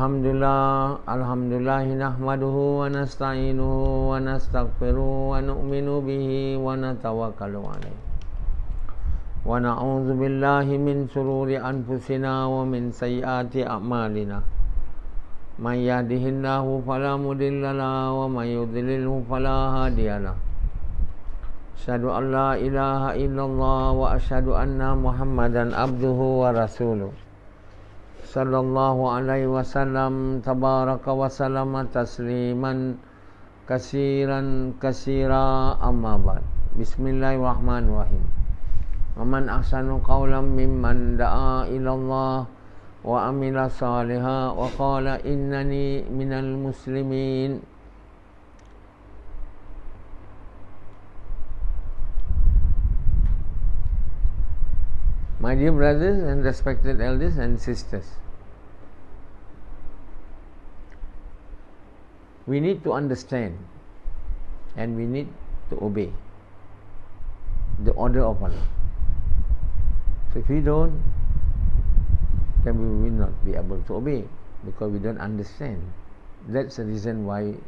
Alhamdulillah nahmaduhu wa nasta'inuhu wa nastaghfiruhu wa nu'minu bihi wa natawakkalu alayhi wa na'udzu billahi min shururi anfusina wa min sayyiati a'malina may yahdihillahu fala mudilla lahu wa may yudlilhu fala hadiya lahu asyhadu an la ilaha illallah wa asyhadu anna muhammadan abduhu wa rasuluh sallallahu alaihi wasallam tabaraka wa sallama tasliman kasiran kasira amma ba'd. Bismillahirrahmanirrahim. Wa man ahsanu qawlan mimman da'a ila Allah wa amila salihan wa qala innani minal muslimin. My dear brothers and respected elders and sisters, we need to understand and we need to obey the order of Allah. So if we don't, then we will not be able to obey because we don't understand. That's the reason why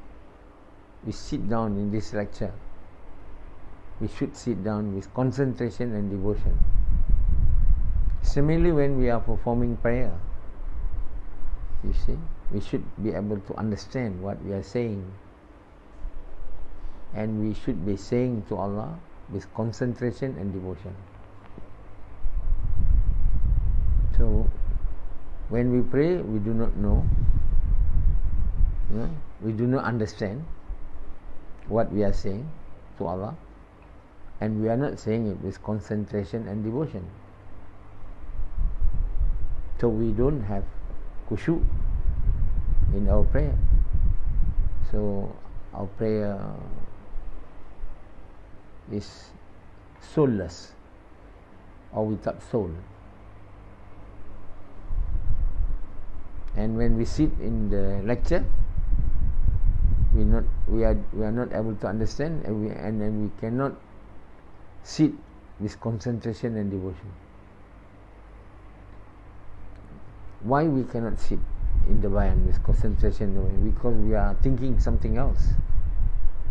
we sit down in this lecture. We should sit down with concentration and devotion. Similarly, when we are performing prayer, you see, we should be able to understand what we are saying, and we should be saying to Allah with concentration and devotion. So, when we pray, we do not know, we do not understand what we are saying to Allah, and we are not saying it with concentration and devotion. So we don't have khushu in our prayer. So our prayer is soulless or without soul. And when we sit in the lecture, we are not able to understand, and then we cannot sit with concentration and devotion. Why we cannot sit in the bayan with concentration? Because we are thinking something else.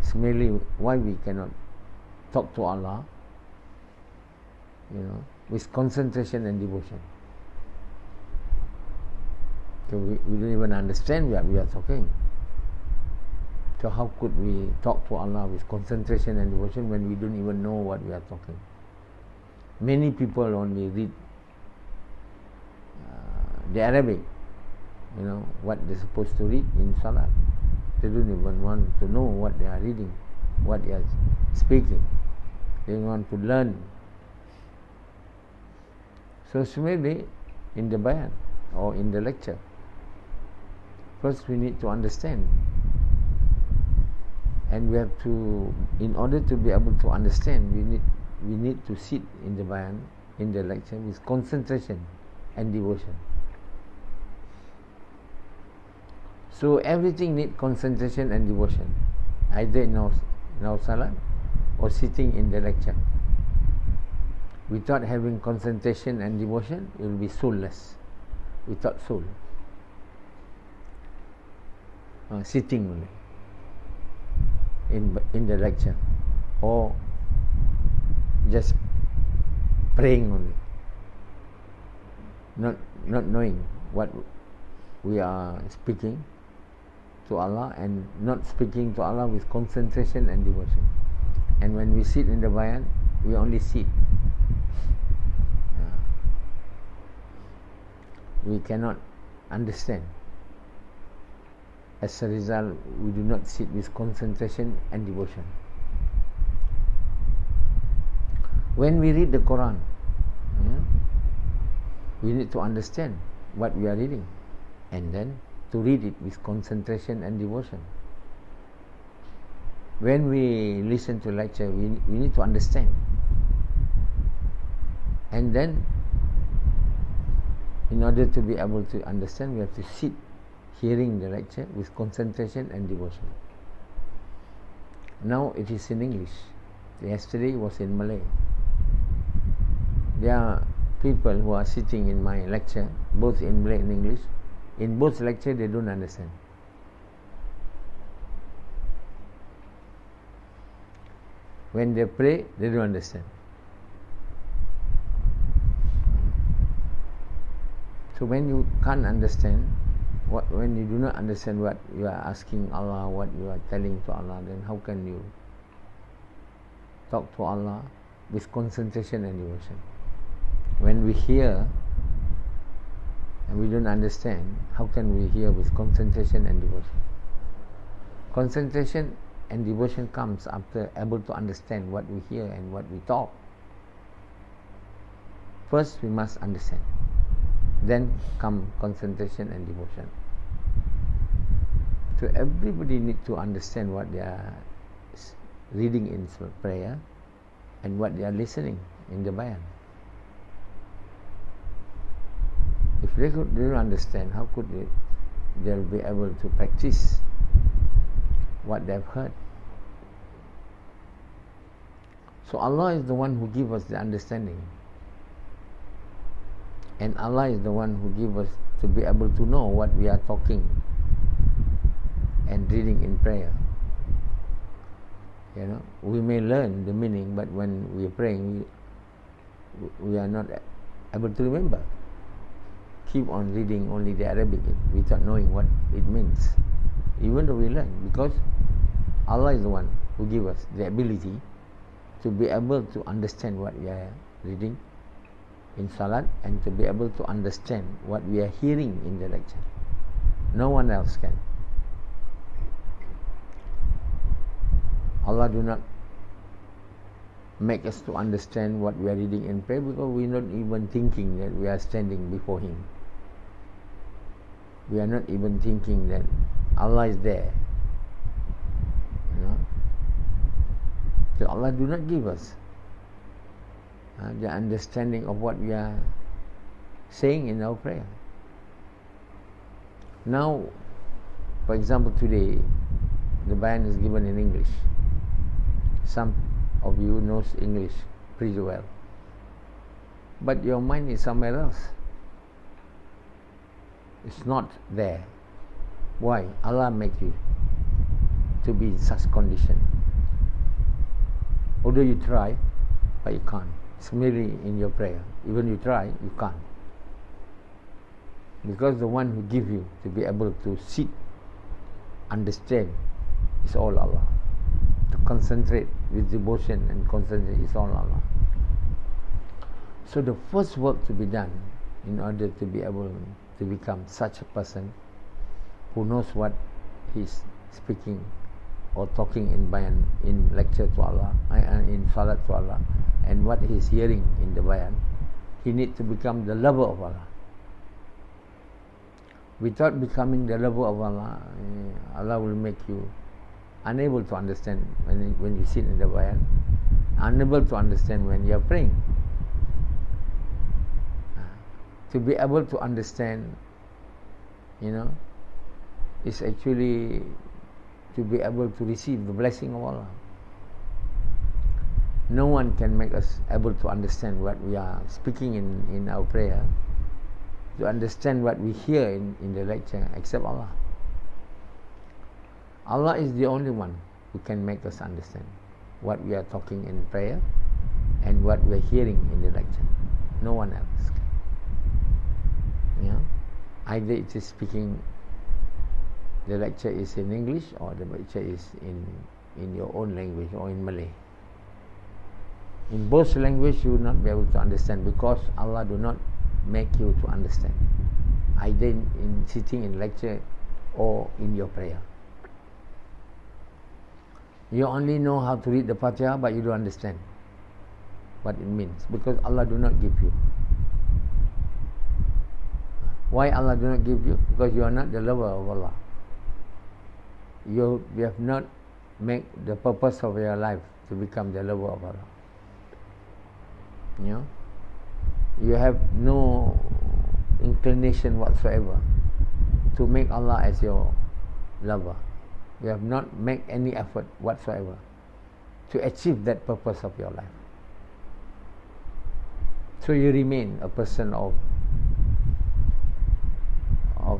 It's merely why we cannot talk to Allah, with concentration and devotion. So we don't even understand what we are talking. So how could we talk to Allah with concentration and devotion when we don't even know what we are talking? Many people only read the Arabic, what they're supposed to read in Salat. They don't even want to know what they are reading, what they are speaking. They want to learn. So similarly, in the bayan or in the lecture, first we need to understand, and we have to, in order to be able to understand, we need to sit in the bayan, in the lecture, with concentration and devotion. So everything needs concentration and devotion, either in our salat or sitting in the lecture. Without having concentration and devotion, it will be soulless, without soul. Sitting only in the lecture, or just praying only, not knowing what we are speaking to Allah, and not speaking to Allah with concentration and devotion. And when we sit in the bayan, we only sit. We cannot understand. As a result, we do not sit with concentration and devotion. When we read the Quran, we need to understand what we are reading, and then to read it with concentration and devotion. When we listen to lecture, we need to understand, and then in order to be able to understand, we have to sit hearing the lecture with concentration and devotion. Now it is in English. Yesterday it was in Malay. There are people who are sitting in my lecture, both in Malay and English, In both lecture, they don't understand. When they pray, they don't understand. So when you can't understand, when you do not understand what you are asking Allah, what you are telling to Allah, then how can you talk to Allah with concentration and devotion? When we hear and we don't understand, how can we hear with concentration and devotion? Concentration and devotion comes after able to understand what we hear and what we talk. First we must understand, then come concentration and devotion. So everybody need to understand what they are reading in prayer and what they are listening in the bayan. If they don't understand, how could they'll be able to practice what they've heard? So Allah is the one who gives us the understanding, and Allah is the one who gives us to be able to know what we are talking and reading in prayer. You know, we may learn the meaning, but when we are praying, we are not able to remember. Keep on reading only the Arabic without knowing what it means, even though we learn, because Allah is the one who gives us the ability to be able to understand what we are reading in Salat and to be able to understand what we are hearing in the lecture. No one else can. Allah do not make us to understand what we are reading in prayer because we are not even thinking that we are standing before Him. We are not even thinking that Allah is there. You know? So Allah do not give us the understanding of what we are saying in our prayer. Now, for example, today the bayan is given in English. Some of you knows English pretty well, but your mind is somewhere else. It's not there. Why? Allah make you to be in such condition. Although you try, but you can't. It's merely in your prayer. Even you try, you can't. Because the one who give you to be able to sit, understand, is all Allah. To concentrate with devotion and concentrate is all Allah. So the first work to be done in order to be able to become such a person who knows what he's speaking or talking in bayan, in lecture to Allah, in salat to Allah, and what he's hearing in the bayan, he needs to become the lover of Allah. Without becoming the lover of Allah, Allah will make you unable to understand when you sit in the bayan, unable to understand when you are praying. To be able to understand, is actually to be able to receive the blessing of Allah. No one can make us able to understand what we are speaking in our prayer, to understand what we hear in the lecture, except Allah. Allah is the only one who can make us understand what we are talking in prayer and what we are hearing in the lecture. No one else can. Either it is speaking, the lecture is in English, or the lecture is in your own language or in Malay. In both languages you will not be able to understand, because Allah do not make you to understand, either in sitting in lecture or in your prayer. You only know how to read the Fatiha, but you don't understand what it means, because Allah do not give you. Why Allah do not give you? Because you are not the lover of Allah. You have not made the purpose of your life to become the lover of Allah. You have no inclination whatsoever to make Allah as your lover. You have not made any effort whatsoever to achieve that purpose of your life. So you remain a person of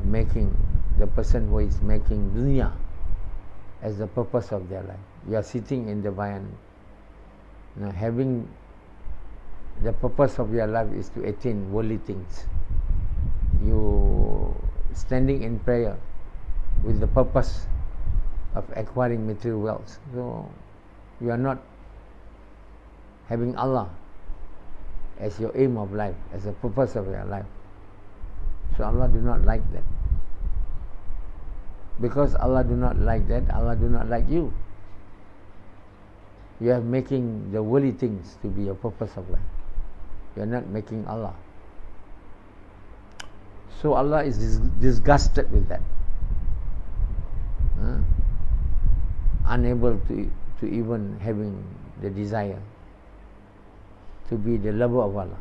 making the person who is making dunya as the purpose of their life. You are sitting in the bayan, having the purpose of your life is to attain worldly things. You standing in prayer with the purpose of acquiring material wealth. So you are not having Allah as your aim of life, as the purpose of your life. So Allah do not like that. Because Allah do not like that, Allah do not like you. You are making the worldly things to be your purpose of life. You are not making Allah. So Allah is disgusted with that. Unable to even having the desire to be the lover of Allah.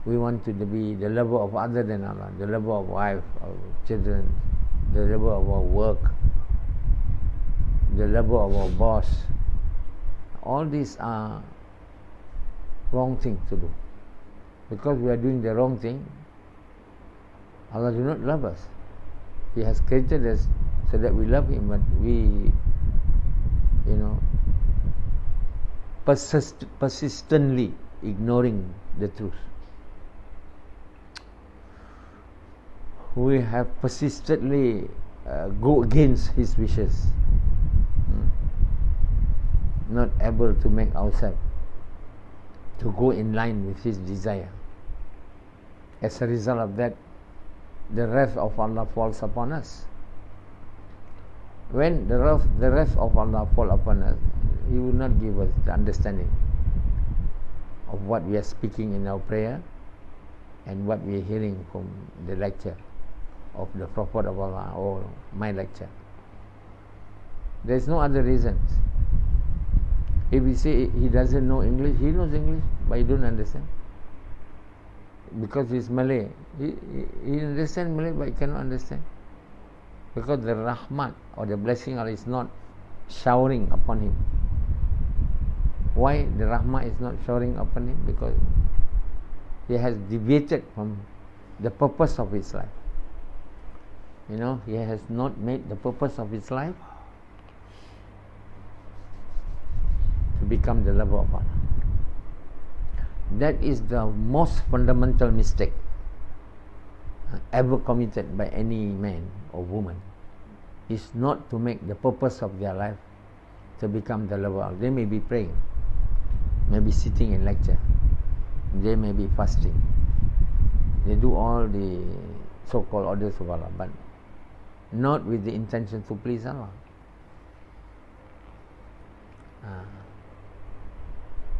We want to be the lover of other than Allah, the lover of wife, of children, the lover of our work, the lover of our boss. All these are wrong things to do. Because we are doing the wrong thing, Allah do not love us. He has created us so that we love Him, but we, persistently ignoring the truth. We have persistently go against His wishes, not able to make ourselves to go in line with His desire. As a result of that, the wrath of Allah falls upon us. When the wrath of Allah falls upon us, He will not give us the understanding of what we are speaking in our prayer and what we are hearing from the lecture of the Prophet of Allah or my lecture. There is no other reasons. If we say he doesn't know English, he knows English, but he don't understand. Because he is Malay. He understands Malay, but he cannot understand. Because the rahmat or the blessing of Allah is not showering upon him. Why the rahmat is not showering upon him? Because he has deviated from the purpose of his life. He has not made the purpose of his life to become the lover of Allah. That is the most fundamental mistake ever committed by any man or woman, is not to make the purpose of their life to become the lover of Allah. They may be praying, may be sitting in lecture, they may be fasting, they do all the so-called orders of Allah, but not with the intention to please Allah.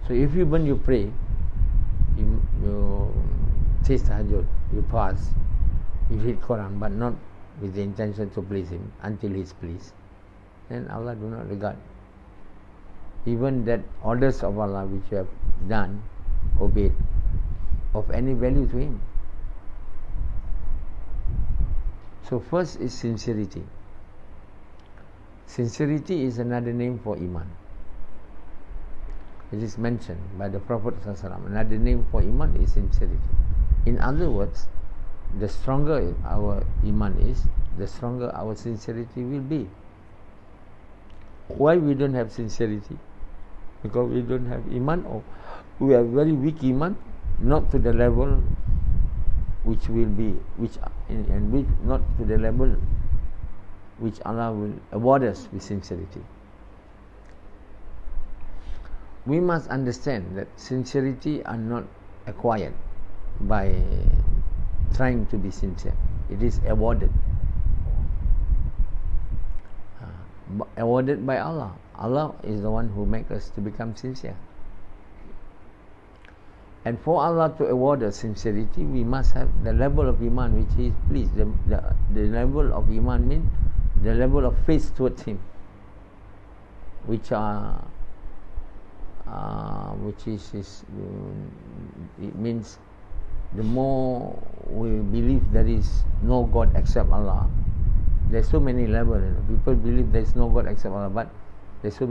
So if when you pray, you say tahajjud, you fast, you read Quran, but not with the intention to please Him until He is pleased, then Allah do not regard even that orders of Allah which you have done, obeyed, of any value to Him. So first is sincerity. Sincerity is another name for Iman. It is mentioned by the Prophet ﷺ. Another name for Iman is sincerity. In other words, the stronger our Iman is, the stronger our sincerity will be. Why we don't have sincerity? Because we don't have Iman, or we have very weak Iman, not to the level which not to the level which Allah will award us with sincerity. We must understand that sincerity are not acquired by trying to be sincere. It is awarded. Awarded by Allah. Allah is the one who makes us to become sincere. And for Allah to award us sincerity, we must have the level of Iman which He is pleased. The level of Iman means the level of faith towards Him, which is it means the more we believe there is no God except Allah. There's so many levels. People believe there is no God except Allah, but there's so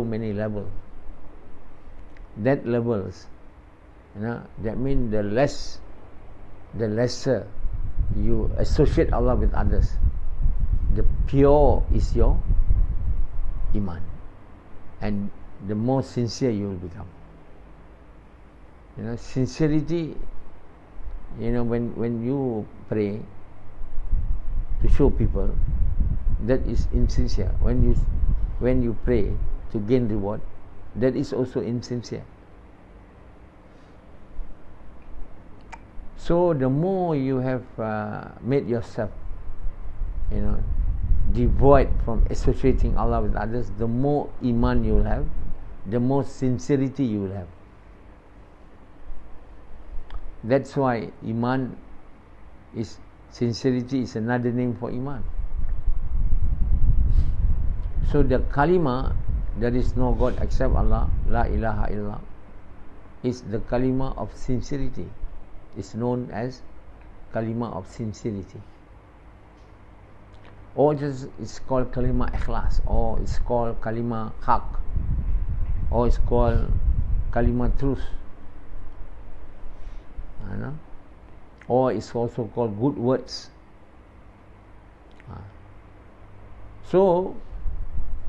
many levels. That levels, that means the lesser you associate Allah with others, the pure is your iman, and the more sincere you will become. Sincerity, when you pray to show people, that is insincere. When you pray to gain reward, that is also insincere. So the more you have made yourself, devoid from associating Allah with others, the more iman you will have, the more sincerity you will have. That's why sincerity is another name for iman. So the kalima, there is no God except Allah, la ilaha illallah, is the kalima of sincerity. It's known as kalima of sincerity. Or it's called kalima ikhlas, or it's called kalima haq, or it's called kalima truth. Or it's also called good words. So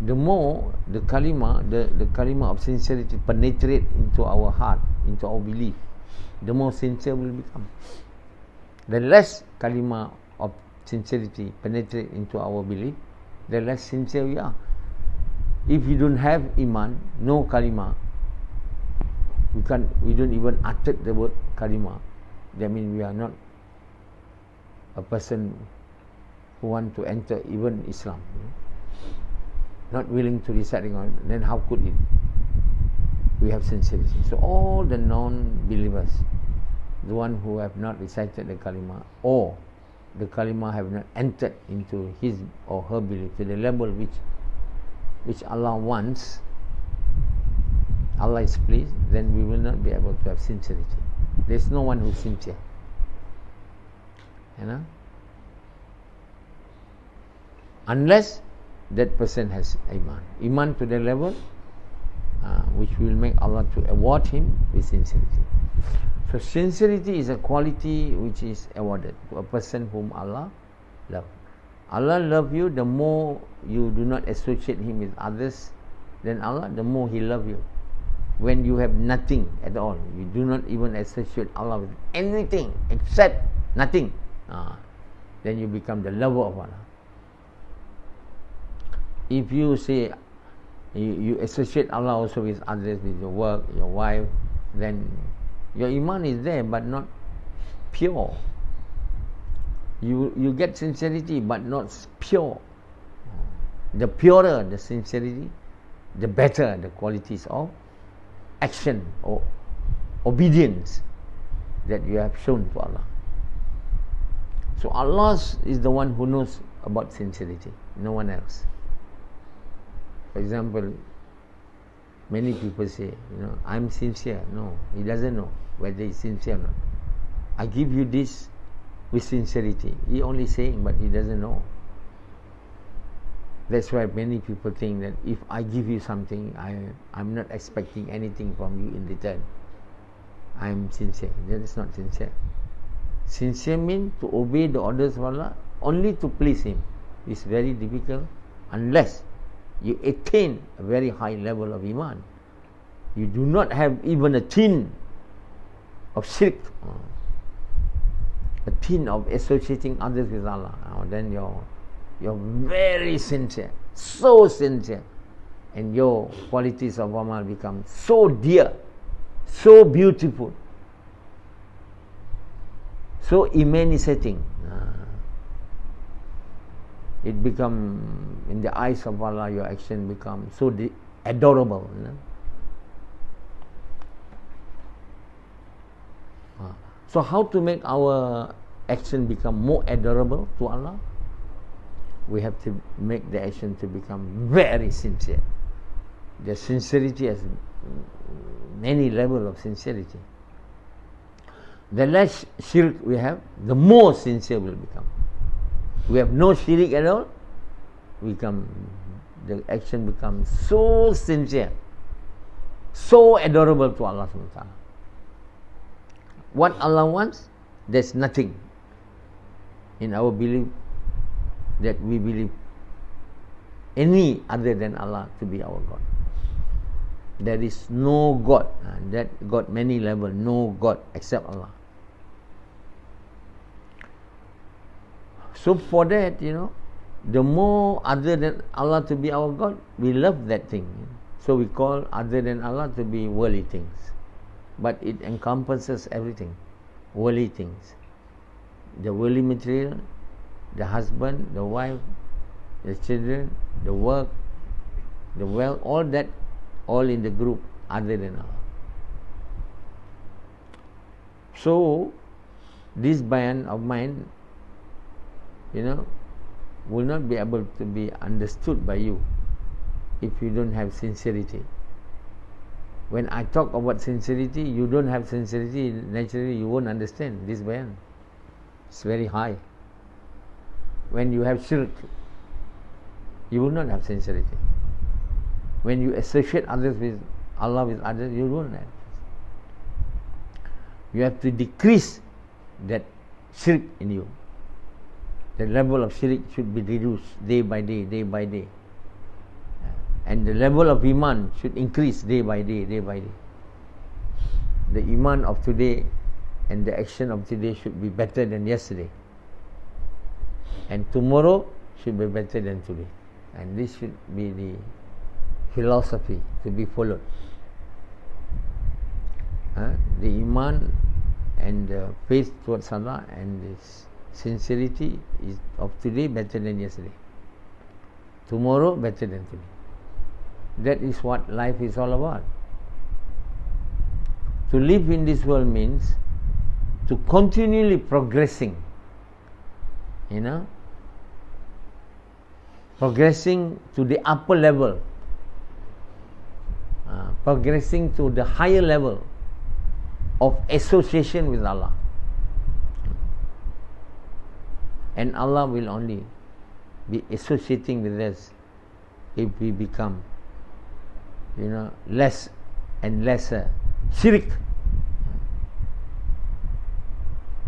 the more the kalima of sincerity penetrate into our heart, into our belief, the more sincere we will become. The less kalima of sincerity penetrate into our belief, the less sincere we are. If we don't have iman, no kalima, we don't even utter the word kalima, that means we are not a person who want to enter even Islam, not willing to recite it, then how could it? We have sincerity. So all the non-believers, the one who have not recited the kalima, or the kalima have not entered into his or her belief to the level which Allah wants, Allah is pleased, then we will not be able to have sincerity. There is no one who is sincere. Unless that person has iman. Iman to the level which will make Allah to award him with sincerity. So sincerity is a quality which is awarded to a person whom Allah loves. Allah loves you, the more you do not associate him with others than Allah, the more he loves you. When you have nothing at all, you do not even associate Allah with anything except nothing, then you become the lover of Allah. If you say you associate Allah also with others, with your work, your wife, then your iman is there but not pure. You get sincerity but not pure. The purer the sincerity, the better the qualities of action or obedience that you have shown to Allah. So Allah is the one who knows about sincerity, no one else. For example, many people say, I'm sincere. No, he doesn't know whether he's sincere or not. I give you this with sincerity. He only saying, but he doesn't know. That's why many people think that if I give you something, I'm not expecting anything from you in return. I'm sincere. That is not sincere. Sincere means to obey the orders of Allah only to please Him. It's very difficult unless you attain a very high level of iman. You do not have even a tin of shirk, a tin of associating others with Allah. Then you're very sincere, so sincere, and your qualities of amal become so dear, so beautiful, so emanating. It become, in the eyes of Allah, your action becomes so adorable. So how to make our action become more adorable to Allah? We have to make the action to become very sincere. The sincerity has many levels of sincerity. The less shirk we have, the more sincere we'll become. We have no shirk at all, the action becomes so sincere, so adorable to Allah subhanahu wa ta'ala. What Allah wants, there's nothing. in our belief that we believe any other than Allah to be our God. There is no God. That got many levels. No God except Allah. So for that, the more other than Allah to be our God, we love that thing. So we call other than Allah to be worldly things. But it encompasses everything. Worldly things. The worldly material, the husband, the wife, the children, the work, the wealth, all that, all in the group other than Allah. So this bayan of mine, will not be able to be understood by you if you don't have sincerity. When I talk about sincerity, you don't have sincerity, naturally you won't understand this bayan. It's very high. When you have shirk, you will not have sincerity. When you associate others with Allah with others, you won't have. You have to decrease that shirk in you. The level of shirk should be reduced day by day, day by day. And the level of iman should increase day by day, day by day. The iman of today and the action of today should be better than yesterday. And tomorrow should be better than today. And this should be the philosophy to be followed. The iman and the faith towards Allah and this sincerity is of today better than yesterday. Tomorrow better than today. That is what life is all about. To live in this world means to continually progressing. Progressing to the upper level. Progressing to the higher level of association with Allah. And Allah will only be associating with us if we become, less and lesser shirk.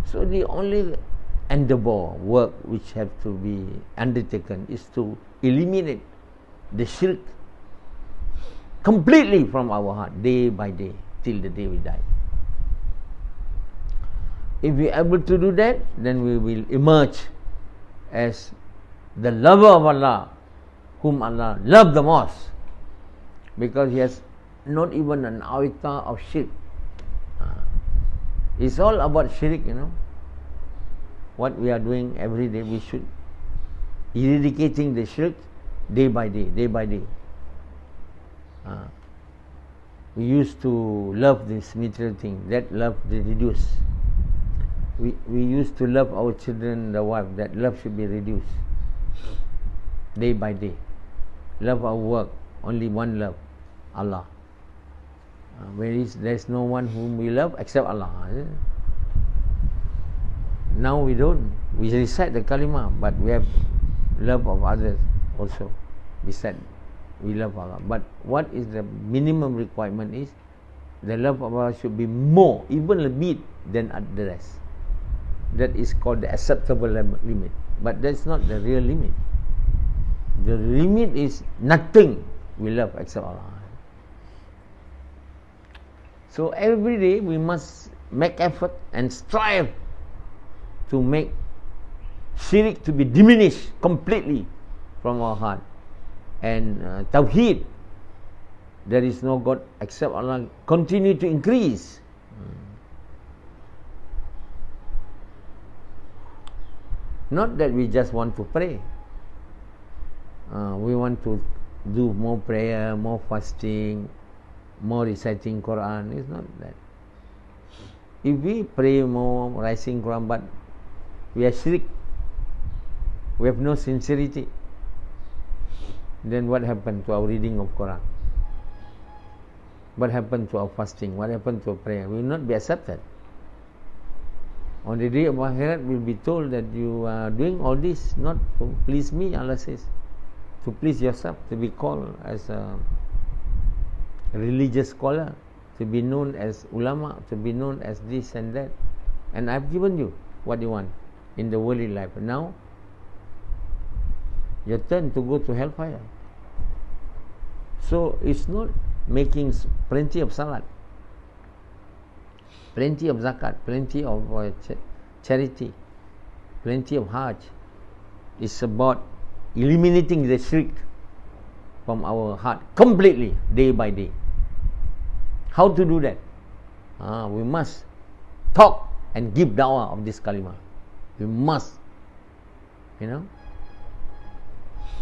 So the only endeavor, work which have to be undertaken is to eliminate the shirk completely from our heart, day by day, till the day we die. If we are able to do that, then we will emerge as the lover of Allah, whom Allah loved the most, because he has not even an iota of shirk. It's all about shirk, What we are doing every day, we should eradicating the shirk day by day, day by day. We used to love this material thing. That love they reduce. We used to love our children, the wife. That love should be reduced day by day. Love our work. Only one love, Allah. There's no one whom we love except Allah. Now we don't. We recite the kalimah, but we have love of others also. Besides, we love Allah. But what is the minimum requirement is the love of Allah should be more, even a bit, than the rest. That is called the acceptable limit. But that's not the real limit. The limit is nothing we love except Allah. So every day we must make effort and strive to make shirk to be diminished completely from our heart. And tawheed, there is no God except Allah, continue to increase. Not that we just want to pray. We want to do more prayer, more fasting, more reciting Quran. It's not that. If we pray more, reciting Quran, but we are shirk, we have no sincerity, then what happened to our reading of Quran? What happened to our fasting? What happened to our prayer? We will not be accepted. On the day of Akhirat, we will be told that you are doing all this not to please me, Allah says, to please yourself, to be called as a religious scholar, to be known as ulama, to be known as this and that. And I've given you what you want. in the worldly life. Now, your turn to go to hellfire. So, it's not making plenty of salat, plenty of zakat, plenty of charity, plenty of hajj. It's about eliminating the shirk from our heart completely, day by day. How to do that? We must talk and give dawah of this kalimah. We must,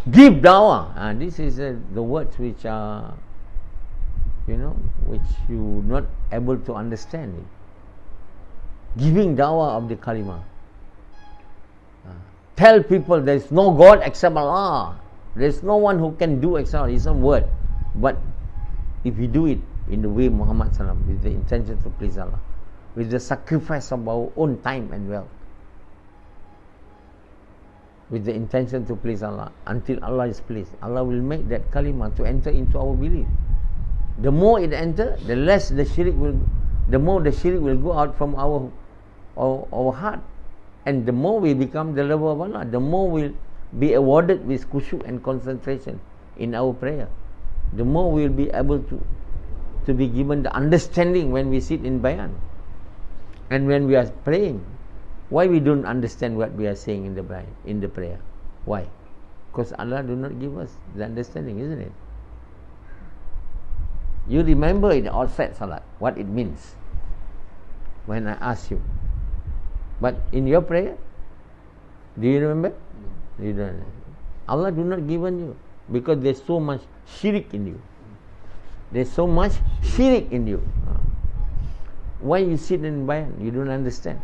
give dawah. This is the words which are, which you not able to understand. Giving dawah of the kalimah. Tell people there is no God except Allah. There is no one who can do except Allah. It's some word. But if we do it in the way Muhammad SAW, with the intention to please Allah, with the sacrifice of our own time and wealth, with the intention to please Allah, until Allah is pleased, Allah will make that kalimah to enter into our belief. The more it enter, the less the shirk will, the more the shirk will go out from our heart, and the more we become the lover of Allah, the more we'll be awarded with khushu and concentration in our prayer. The more we'll be able to be given the understanding when we sit in bayan and when we are praying. Why we don't understand what we are saying in the bayan, in the prayer? Why? Because Allah do not give us the understanding, isn't it? You remember in the outside salat what it means when I ask you, but in your prayer, do you remember? No. You don't. Allah do not given you, because there's so much shirk in you. There's so much shirk in you. Why you sit in bayan? You don't understand.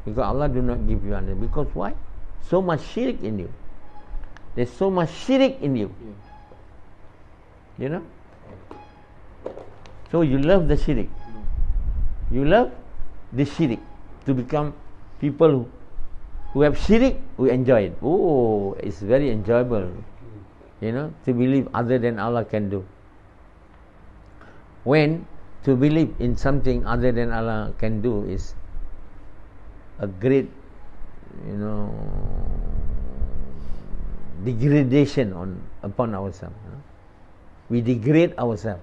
Because Allah do not give you understanding. Because why? So much shirk in you. There's so much shirk in you. You know? So you love the shirk. You love the shirk. To become people who have shirk, who enjoy it. Oh, it's very enjoyable. To believe other than Allah can do. When to believe in something other than Allah can do is a great, degradation upon ourselves. We degrade ourselves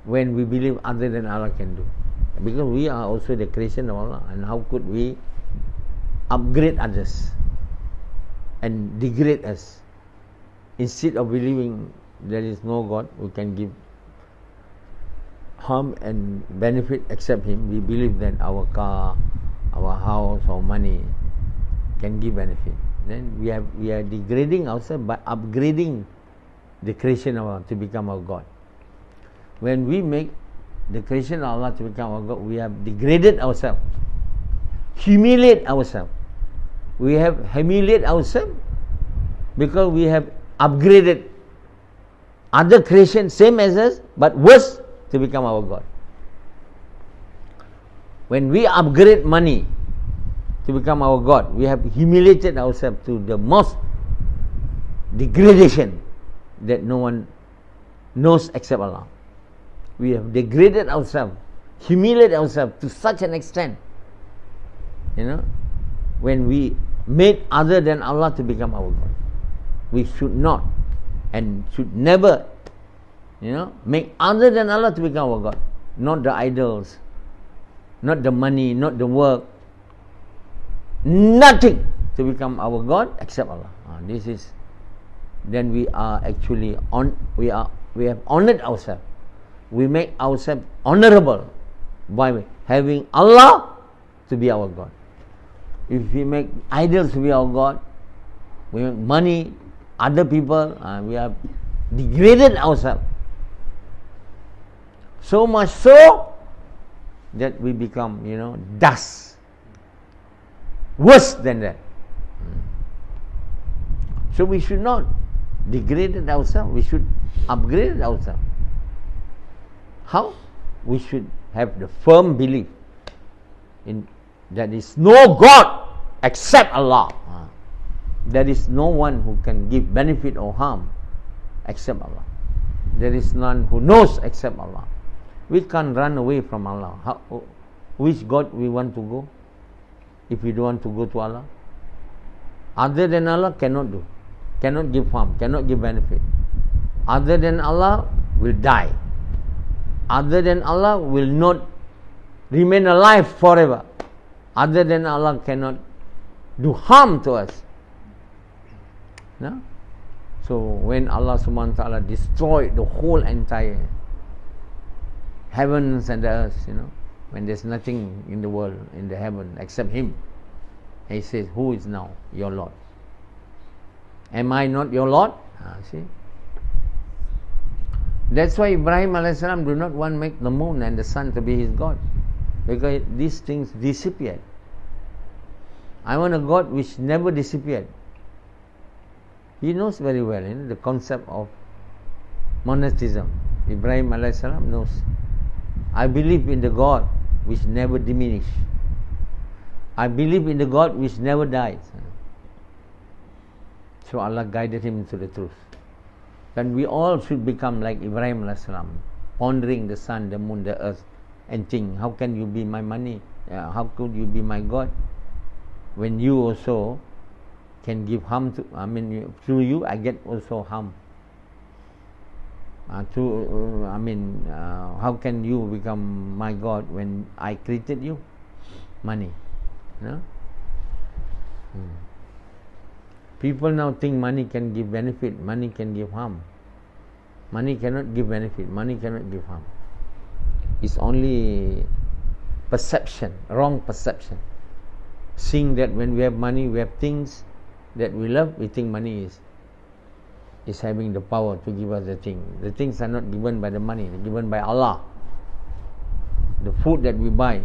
when we believe other than Allah can do, because we are also the creation of Allah, and how could we upgrade others and degrade us? Instead of believing there is no God who can give harm and benefit except Him, we believe that our car, our house, our money can give benefit. Then we are degrading ourselves by upgrading the creation of Allah to become our God. When we make the creation of Allah to become our God, we have degraded ourselves, humiliate ourselves. We have humiliated ourselves because we have upgraded other creation same as us but worse to become our God. When we upgrade money to become our God, we have humiliated ourselves to the most degradation that no one knows except Allah. We have degraded ourselves, humiliated ourselves to such an extent, when we made other than Allah to become our God. We should not and should never, make other than Allah to become our God. Not the idols, not the money, not the work, nothing to become our God except Allah. Then we are actually we have honored ourselves. We make ourselves honorable by having Allah to be our God. If we make idols to be our God, we make money, other people, we have degraded ourselves. So much so that we become, dust. Worse than that. So we should not degrade ourselves. We should upgrade ourselves. How? We should have the firm belief in that is no God except Allah. There is no one who can give benefit or harm except Allah. There is none who knows except Allah. We can't run away from Allah. Which God we want to go? if you don't want to go to Allah? Other than Allah cannot do, cannot give harm, cannot give benefit. Other than Allah will die. Other than Allah will not remain alive forever. Other than Allah cannot do harm to us. No? So when Allah subhanahu wa ta'ala destroyed the whole entire heavens and the earth, when there's nothing in the world, in the heaven except Him, He says, who is now your Lord? Am I not your Lord? See? That's why Ibrahim a.s. do not want to make the moon and the sun to be his God, because these things disappeared. I want a God which never disappeared. He knows very well the concept of monotheism. Ibrahim a.s. knows. I believe in the God which never diminishes. I believe in the God which never dies. So Allah guided him into the truth. Then we all should become like Ibrahim a.s., pondering the sun, the moon, the earth, and think, how can you be my money? How could you be my God? When you also can give harm to, through you I get also harm. How can you become my God when I created you? Money. No? People now think money can give benefit, money can give harm. Money cannot give benefit, money cannot give harm. It's only perception, wrong perception. Seeing that when we have money, we have things that we love, we think money is having the power to give us the thing. The things are not given by the money, they're given by Allah. The food that we buy,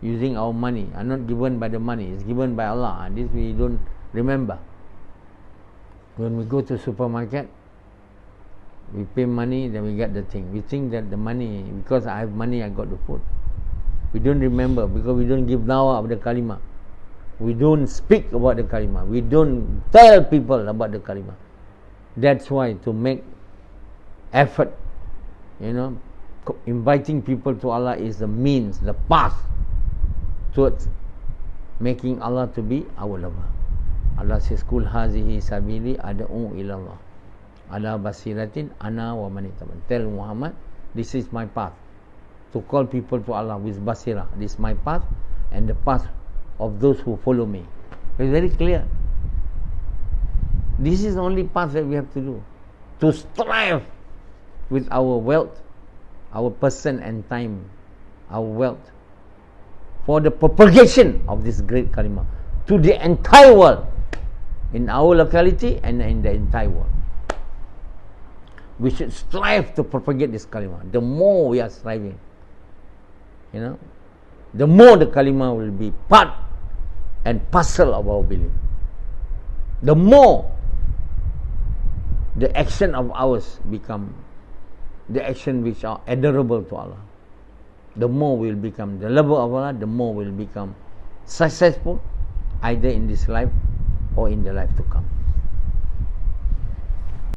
using our money, are not given by the money, it's given by Allah. And this we don't remember. When we go to supermarket, we pay money, then we get the thing. We think that the money, because I have money, I got the food. We don't remember, because we don't give dawah of the kalimah. We don't speak about the kalimah. We don't tell people about the kalimah. That's why to make effort, inviting people to Allah is the means, the path towards making Allah to be our lover. Allah says, Kul hazihi sabili ad'u ilallah ala basiratin ana wa man ittaban. Tell Muhammad, this is my path, to call people to Allah with basirah. This is my path and the path of those who follow me. It's very clear. This is the only path that we have to do, to strive with our wealth, our person and time, our wealth, for the propagation of this great kalimah to the entire world, in our locality and in the entire world. We should strive to propagate this kalimah. The more we are striving, the more the kalimah will be part and parcel of our belief. The more the action of ours become the action which are adorable to Allah, the more we will become the lover of Allah, the more we will become successful either in this life or in the life to come.